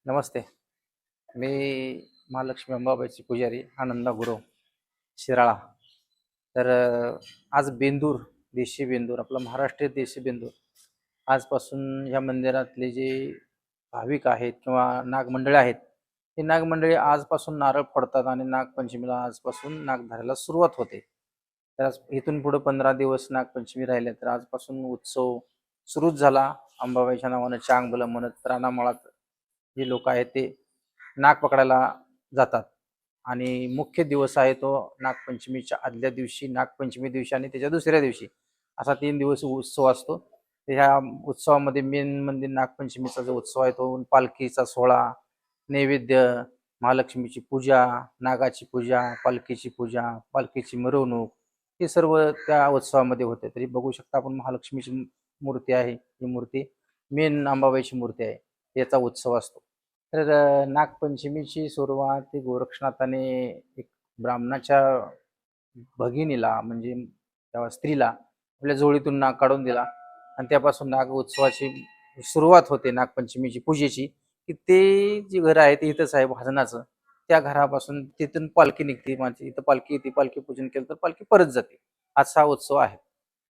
नमस्ते. मी महालक्ष्मी अंबाबाईचे पुजारी आनंदा गुरव शिराळा. तर आज बेंदूर, देशी बेंदूर, आपला महाराष्ट्रीय देशी बेंदूर. आजपासून या मंदिरातले जे भाविक आहेत किंवा नागमंडळी आहेत, ही नागमंडळी आजपासून नारळ फोडतात आणि नागपंचमीला आजपासून नाग धरायला सुरुवात होते. तर आज इथून पुढे 15 दिवस नागपंचमी राहिले, तर आजपासून उत्सव सुरूच झाला. अंबाबाईच्या नावानं चांगभलं म्हणत रानामाळात जे लोक आहेत ते नाग पकडायला जातात. आणि मुख्य दिवस आहे तो नागपंचमीच्या आदल्या दिवशी, नागपंचमी दिवशी आणि त्याच्या दुसऱ्या दिवशी, असा 3 दिवस उत्सव असतो. तर ह्या उत्सवामध्ये मेन म्हणजे नागपंचमीचा जो उत्सव आहे तो पालखीचा सोहळा, नैवेद्य, महालक्ष्मीची पूजा, नागाची पूजा, पालखीची पूजा, पालखीची मिरवणूक, हे सर्व त्या उत्सवामध्ये होते. तरी बघू शकता आपण महालक्ष्मीची मूर्ती आहे. ही मूर्ती मेन अंबाबाईची मूर्ती आहे. याचा उत्सव असतो. तर नागपंचमीची सुरुवात ही गोरक्षनाथाने एक ब्राह्मणाच्या भगिनीला, म्हणजे त्या स्त्रीला, आपल्या झोळीतून नाग काढून दिला आणि त्यापासून नाग उत्सवाची सुरुवात होते, नागपंचमीची पूजेची. की ते जे घर आहे ते इथंच आहे भाजनाचं. त्या घरापासून तिथून पालखी निघते, माझी इथं पालखी येते, पालखी पूजन केलं तर पालखी परत जाते. असा उत्सव आहे.